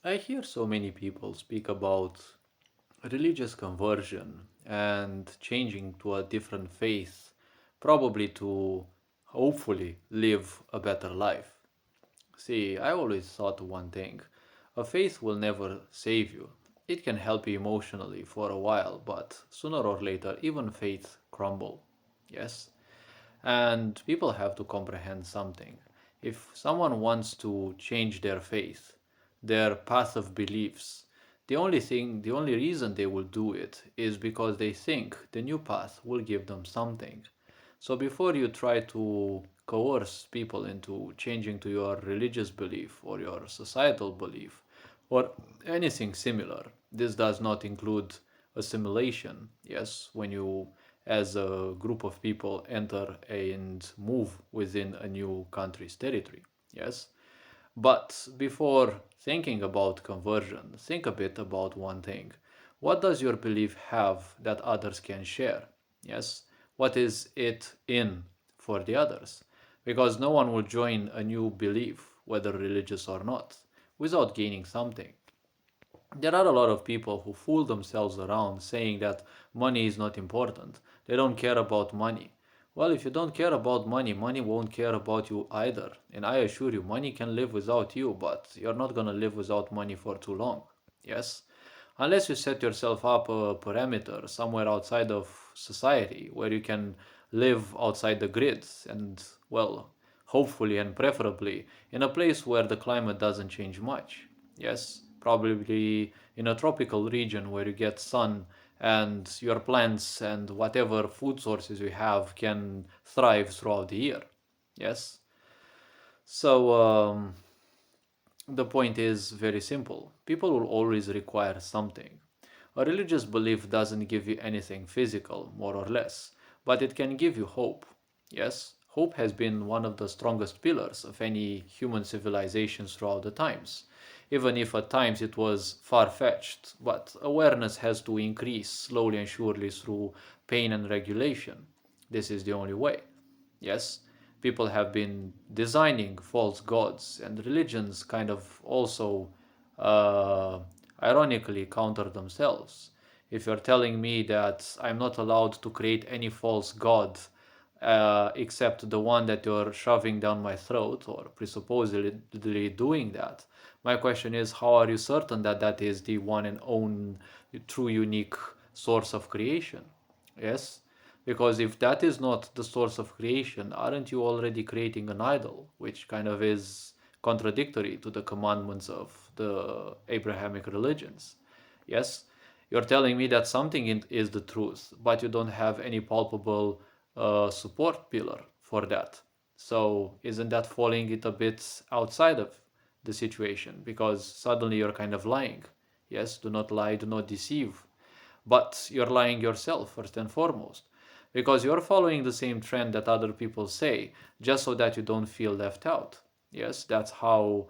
I hear so many people speak about religious conversion and changing to a different faith, probably to hopefully live a better life. See, I always thought one thing: a faith will never save you. It can help you emotionally for a while, but sooner or later, even faith crumble. Yes? And people have to comprehend something. If someone wants to change their faith, their path of beliefs, the only reason they will do it is because they think the new path will give them something. So before you try to coerce people into changing to your religious belief or your societal belief or anything similar, this does not include assimilation. Yes, when you as a group of people enter and move within a new country's territory. Yes, but before thinking about conversion, think a bit about one thing. What does your belief have that others can share? Yes? What is it in for the others? Because no one will join a new belief, whether religious or not, without gaining something. There are a lot of people who fool themselves around saying that money is not important. They don't care about money. Well, if you don't care about money, money won't care about you either. And I assure you, money can live without you, but you're not gonna live without money for too long. Yes? Unless you set yourself up a parameter somewhere outside of society where you can live outside the grids and, well, hopefully and preferably in a place where the climate doesn't change much. Yes, probably in a tropical region where you get sun and your plants and whatever food sources you have can thrive throughout the year. Yes. So the point is very simple. People will always require something. A religious belief doesn't give you anything physical, more or less, but it can give you hope. Yes, hope has been one of the strongest pillars of any human civilizations throughout the times, even if at times it was far fetched. But awareness has to increase slowly and surely through pain and regulation. This is the only way. Yes, people have been designing false gods, and religions kind of also uh, ironically counter themselves. If you're telling me that I'm not allowed to create any false god except the one that you're shoving down my throat or presupposedly doing that, my question is, how are you certain that that is the one and own true unique source of creation? Yes, because if that is not the source of creation, aren't you already creating an idol, which kind of is contradictory to the commandments of the Abrahamic religions? Yes, you're telling me that something is the truth, but you don't have any palpable support pillar for that. So isn't that falling it a bit outside of the situation? Because suddenly you're kind of lying. Yes, do not lie, do not deceive. But you're lying yourself first and foremost, because you're following the same trend that other people say, just so that you don't feel left out. Yes, that's how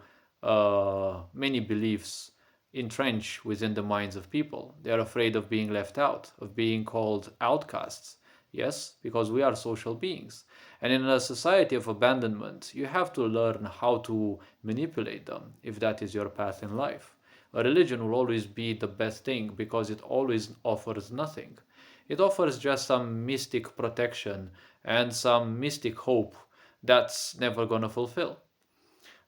many beliefs entrench within the minds of people. They're afraid of being left out, of being called outcasts. Yes, because we are social beings. And in a society of abandonment, you have to learn how to manipulate them if that is your path in life. A religion will always be the best thing because it always offers nothing. It offers just some mystic protection and some mystic hope that's never gonna fulfill.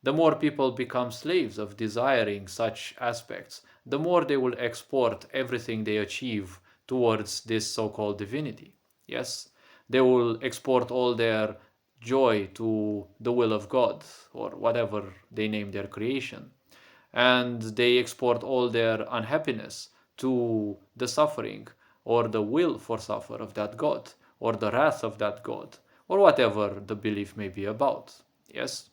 The more people become slaves of desiring such aspects, the more they will export everything they achieve towards this so called divinity. Yes, they will export all their joy to the will of God or whatever they name their creation, and they export all their unhappiness to the suffering or the will for suffer of that God or the wrath of that God or whatever the belief may be about. Yes,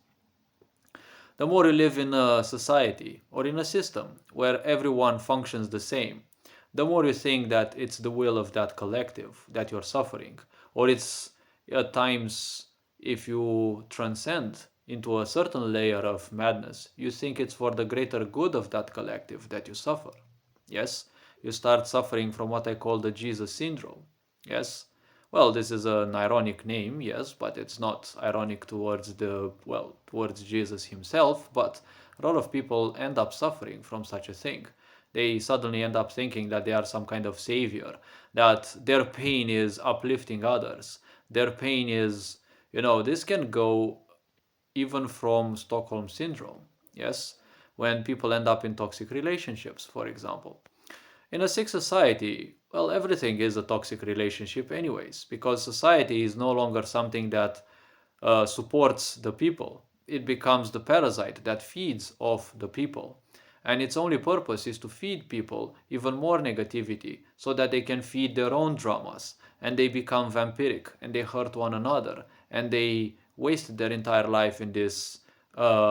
the more you live in a society or in a system where everyone functions the same, the more you think that it's the will of that collective that you're suffering, or it's at times, if you transcend into a certain layer of madness, you think it's for the greater good of that collective that you suffer. Yes, you start suffering from what I call the Jesus syndrome. Yes, Well, this is an ironic name, yes, but it's not ironic towards towards Jesus himself, but a lot of people end up suffering from such a thing. They suddenly end up thinking that they are some kind of savior, that their pain is uplifting others. Their pain is, this can go even from Stockholm syndrome, yes, when people end up in toxic relationships, for example. In a sick society, well, everything is a toxic relationship, anyways, because society is no longer something that supports the people. It becomes the parasite that feeds off the people. And its only purpose is to feed people even more negativity so that they can feed their own dramas and they become vampiric and they hurt one another and they waste their entire life in this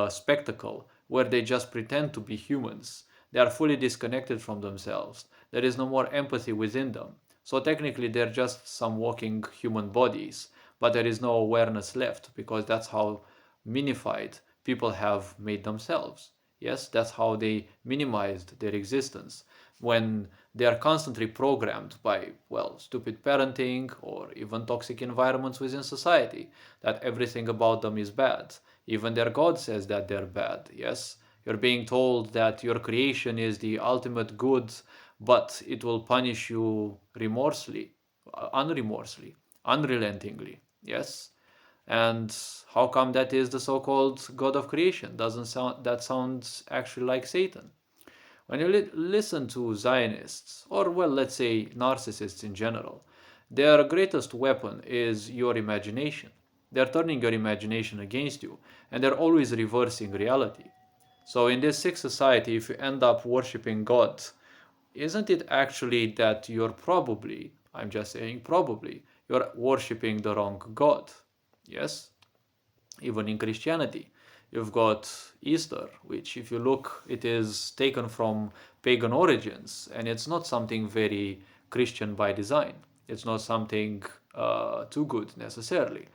spectacle where they just pretend to be humans. They are fully disconnected from themselves. There is no more empathy within them. So technically, they're just some walking human bodies, but there is no awareness left because that's how minified people have made themselves. Yes, that's how they minimized their existence. When they are constantly programmed by, well, stupid parenting or even toxic environments within society, that everything about them is bad. Even their God says that they're bad. Yes, you're being told that your creation is the ultimate good, but it will punish you unrelentingly. Yes, and how come that is the so-called God of creation? Doesn't sound that sounds actually like Satan? When you listen to Zionists, or well, let's say narcissists in general, their greatest weapon is your imagination. They're turning your imagination against you, and they're always reversing reality. So in this sick society, if you end up worshipping God, isn't it actually that you're probably, I'm just saying probably, you're worshipping the wrong God? Yes? Even in Christianity, you've got Easter, which, if you look, it is taken from pagan origins, and it's not something very Christian by design. It's not something too good necessarily.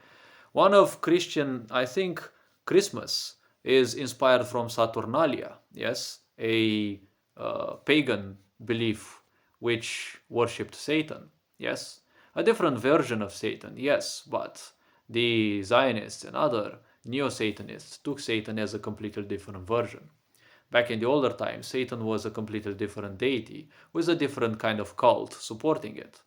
One of Christian, I think, Christmas is inspired from Saturnalia, yes, a pagan belief which worshipped Satan, yes, a different version of Satan, yes, but the Zionists and other neo Satanists took Satan as a completely different version. Back in the older times, Satan was a completely different deity with a different kind of cult supporting it.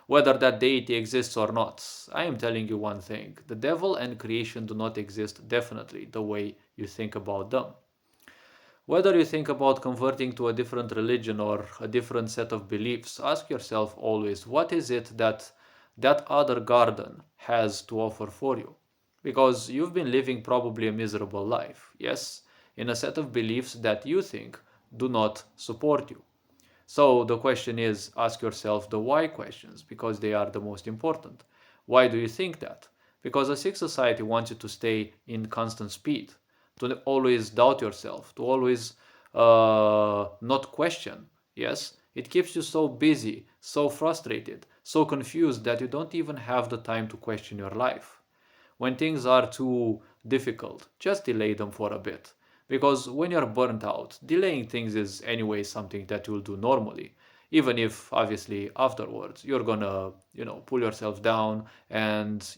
Whether that deity exists or not, I am telling you one thing: the devil and creation do not exist definitely the way you think about them. Whether you think about converting to a different religion or a different set of beliefs, ask yourself always, what is it that that other garden has to offer for you? Because you've been living probably a miserable life, yes, in a set of beliefs that you think do not support you. So the question is, ask yourself the why questions because they are the most important. Why do you think that? Because a sick society wants you to stay in constant speed, to always doubt yourself, to always not question. Yes, it keeps you so busy, so frustrated, so confused that you don't even have the time to question your life. When things are too difficult, just delay them for a bit. Because when you're burnt out, delaying things is anyway something that you'll do normally. Even if obviously afterwards you're gonna, pull yourself down and,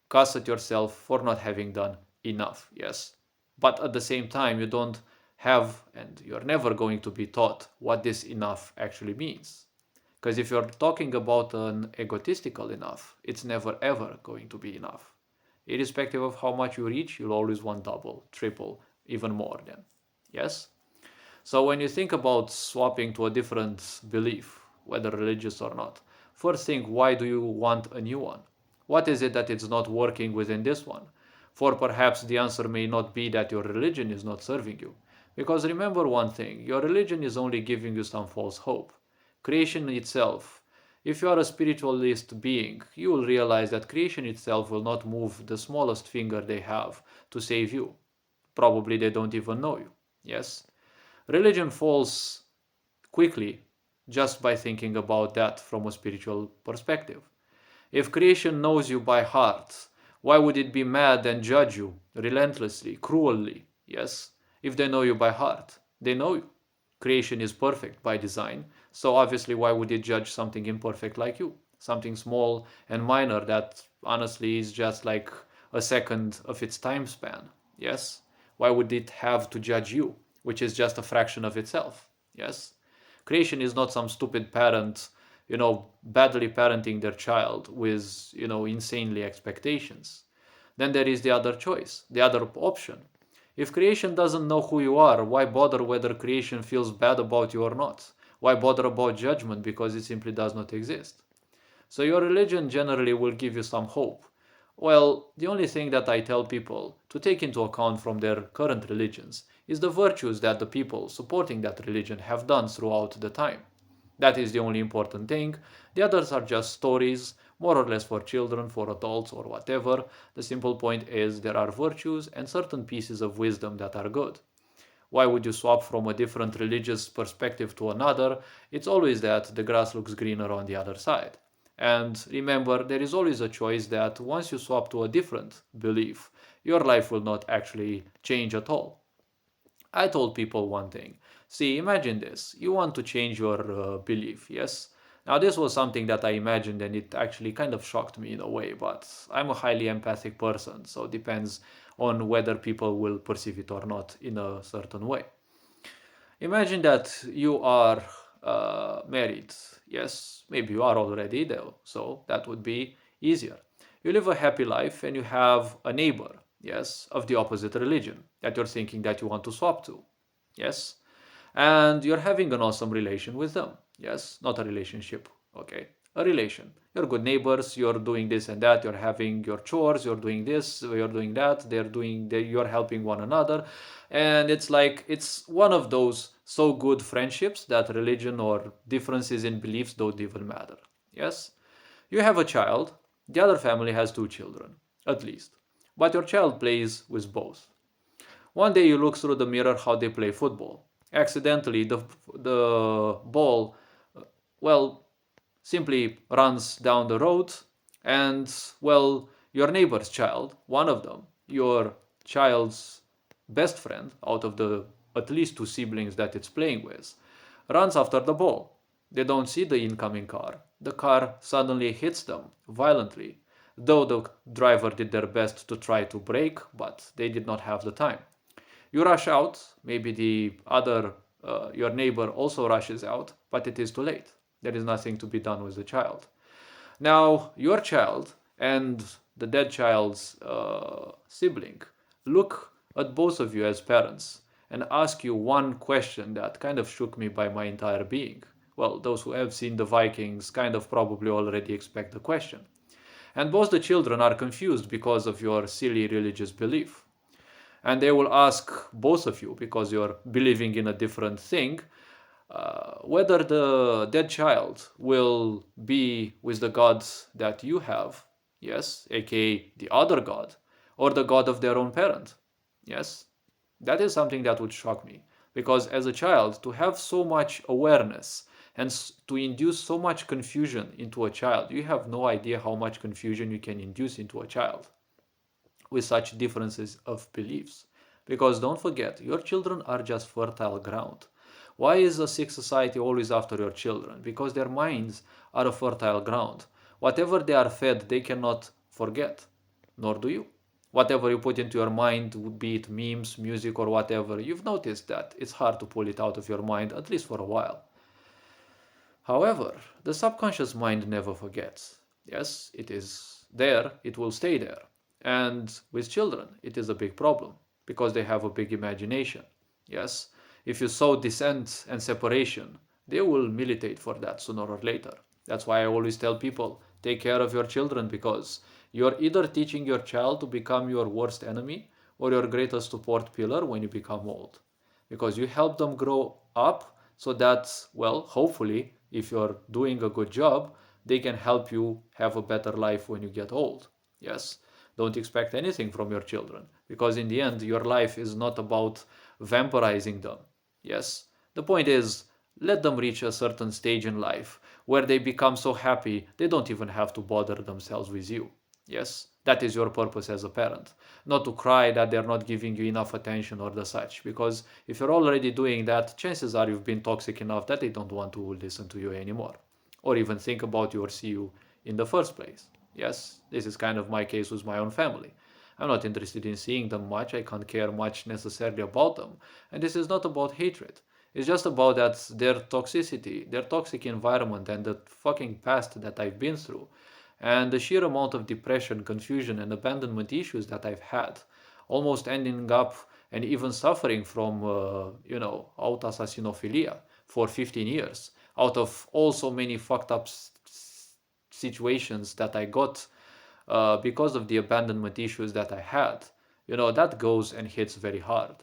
cuss at yourself for not having done enough, yes. But at the same time, you don't have and you're never going to be taught what this enough actually means. Because if you're talking about an egotistical enough, it's never ever going to be enough. Irrespective of how much you reach, you'll always want double, triple, even more then. Yes? So when you think about swapping to a different belief, whether religious or not, first think, why do you want a new one? What is it that it's not working within this one? For perhaps the answer may not be that your religion is not serving you. Because remember one thing, your religion is only giving you some false hope. Creation itself, if you are a spiritualist being, you will realize that creation itself will not move the smallest finger they have to save you. Probably they don't even know you. Yes? Religion falls quickly just by thinking about that from a spiritual perspective. If creation knows you by heart, why would it be mad and judge you relentlessly, cruelly? Yes, if they know you by heart, they know you. Creation is perfect by design, so obviously, why would it judge something imperfect like you? something small and minor that honestly is just like a second of its time span. Yes? Why would it have to judge you, which is just a fraction of itself? Yes? Creation is not some stupid parent, badly parenting their child with, insanely expectations. Then there is the other choice, the other option. If creation doesn't know who you are, why bother whether creation feels bad about you or not? Why bother about judgment because it simply does not exist? So your religion generally will give you some hope. Well, the only thing that I tell people to take into account from their current religions is the virtues that the people supporting that religion have done throughout the time. That is the only important thing. The others are just stories, more or less for children, for adults, or whatever. The simple point is there are virtues and certain pieces of wisdom that are good. Why would you swap from a different religious perspective to another? It's always that the grass looks greener on the other side. And remember, there is always a choice that once you swap to a different belief, your life will not actually change at all. I told people one thing. See, imagine this. You want to change your belief, yes? Now, this was something that I imagined and it actually kind of shocked me in a way, but I'm a highly empathic person, so it depends on whether people will perceive it or not in a certain way. Imagine that you are married. Yes, maybe you are already though, so that would be easier. You live a happy life and you have a neighbor, yes, of the opposite religion that you're thinking that you want to swap to. Yes, and you're having an awesome relation with them. Yes, not a relationship, okay, a relation. You're good neighbors, you're doing this and that, you're having your chores, you're doing this, you're doing that, you're helping one another. And it's like, it's one of those so good friendships that religion or differences in beliefs don't even matter. Yes, you have a child, the other family has two children, at least, but your child plays with both. One day you look through the mirror how they play football. Accidentally, the ball, well, simply runs down the road, and, well, your neighbor's child, one of them, your child's best friend out of the at least two siblings that it's playing with, runs after the ball. They don't see the incoming car. The car suddenly hits them violently, though the driver did their best to try to brake, but they did not have the time. You rush out, maybe your neighbor also rushes out, but it is too late. There is nothing to be done with the child. Now, your child and the dead child's sibling look at both of you as parents and ask you one question that kind of shook me by my entire being. Well, those who have seen the Vikings kind of probably already expect the question. And both the children are confused because of your silly religious belief. And they will ask both of you, because you're believing in a different thing, whether the dead child will be with the gods that you have, yes, aka the other god, or the god of their own parent. Yes, that is something that would shock me, because as a child, to have so much awareness and to induce so much confusion into a child, you have no idea how much confusion you can induce into a child with such differences of beliefs. Because don't forget, your children are just fertile ground. Why is a sick society always after your children? Because their minds are a fertile ground. Whatever they are fed, they cannot forget, nor do you. Whatever you put into your mind, be it memes, music, or whatever, you've noticed that it's hard to pull it out of your mind, at least for a while. However, the subconscious mind never forgets. Yes, it is there, it will stay there. And with children, it is a big problem because they have a big imagination. Yes, if you sow dissent and separation, they will militate for that sooner or later. That's why I always tell people take care of your children, because you're either teaching your child to become your worst enemy or your greatest support pillar when you become old. Because you help them grow up so that, well, hopefully, if you're doing a good job, they can help you have a better life when you get old. Yes, don't expect anything from your children, because in the end, your life is not about vampirizing them. Yes, the point is, let them reach a certain stage in life where they become so happy they don't even have to bother themselves with you. Yes, that is your purpose as a parent. Not to cry that they're not giving you enough attention or the such, because if you're already doing that, chances are you've been toxic enough that they don't want to listen to you anymore, or even think about you or see you in the first place. Yes, this is kind of my case with my own family. I'm not interested in seeing them much, I can't care much necessarily about them. And this is not about hatred. It's just about that their toxicity, their toxic environment, and the fucking past that I've been through, and the sheer amount of depression, confusion, and abandonment issues that I've had, almost ending up and even suffering from, autoassasinophilia for 15 years, out of also many fucked up situations that I got because of the abandonment issues that I had, that goes and hits very hard.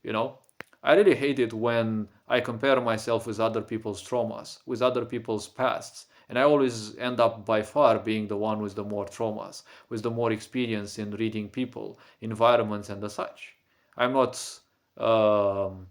You know, I really hate it when I compare myself with other people's traumas, with other people's pasts, and I always end up by far being the one with the more traumas, with the more experience in reading people, environments, and the such. I'm not, um,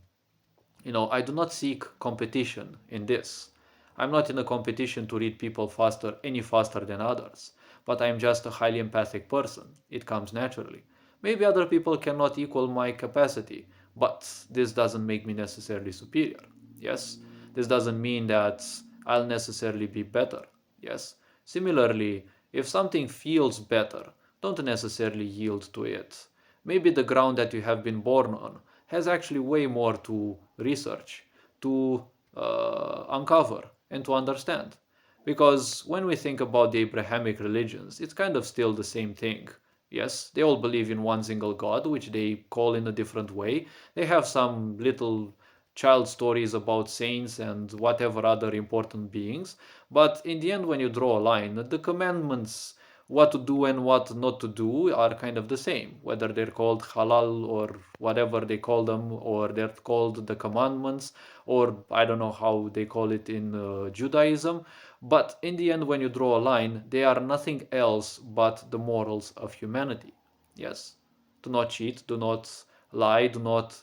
I do not seek competition in this. I'm not in a competition to read people faster, any faster than others, but I'm just a highly empathic person. It comes naturally. Maybe other people cannot equal my capacity, but this doesn't make me necessarily superior. Yes? This doesn't mean that I'll necessarily be better. Yes? Similarly, if something feels better, don't necessarily yield to it. Maybe the ground that you have been born on has actually way more to research, to uncover, and to understand. Because when we think about the Abrahamic religions, it's kind of still the same thing. Yes, they all believe in one single God, which they call in a different way. They have some little child stories about saints and whatever other important beings. But in the end, when you draw a line, the commandments, what to do and what not to do, are kind of the same, whether they're called halal or whatever they call them, or they're called the commandments, or I don't know how they call it in Judaism. But in the end, when you draw a line, they are nothing else but the morals of humanity. Yes, do not cheat, do not lie, do not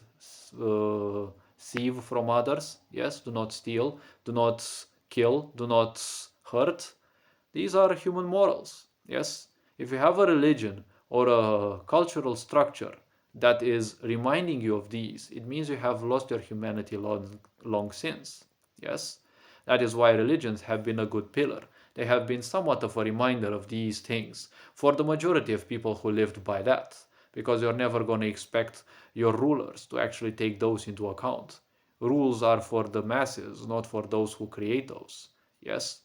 uh, thieve from others. Yes, do not steal, do not kill, do not hurt. These are human morals. Yes, if you have a religion or a cultural structure that is reminding you of these, it means you have lost your humanity long since. Yes, that is why religions have been a good pillar. They have been somewhat of a reminder of these things for the majority of people who lived by that, because you're never going to expect your rulers to actually take those into account. Rules are for the masses, not for those who create those. Yes?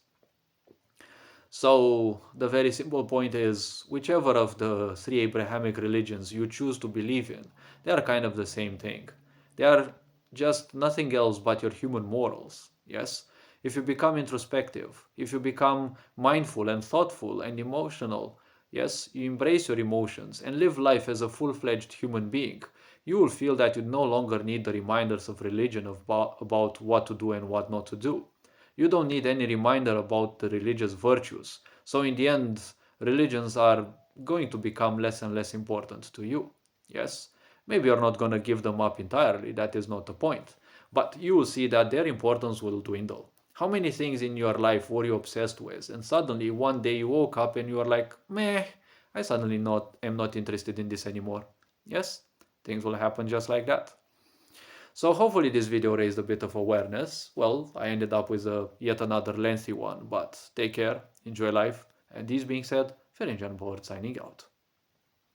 So, the very simple point is whichever of the three Abrahamic religions you choose to believe in, they are kind of the same thing. They are just nothing else but your human morals. Yes? If you become introspective, if you become mindful and thoughtful and emotional, yes, you embrace your emotions and live life as a full fledged human being, you will feel that you no longer need the reminders of religion about what to do and what not to do. You don't need any reminder about the religious virtues. So, in the end, religions are going to become less and less important to you. Yes? Maybe you're not going to give them up entirely, that is not the point. But you will see that their importance will dwindle. How many things in your life were you obsessed with, and suddenly one day you woke up and you are like, meh, I suddenly am not interested in this anymore. Yes? Things will happen just like that. So hopefully this video raised a bit of awareness. Well, I ended up with yet another lengthy one, but take care, enjoy life, and this being said, Ferenc Board signing out.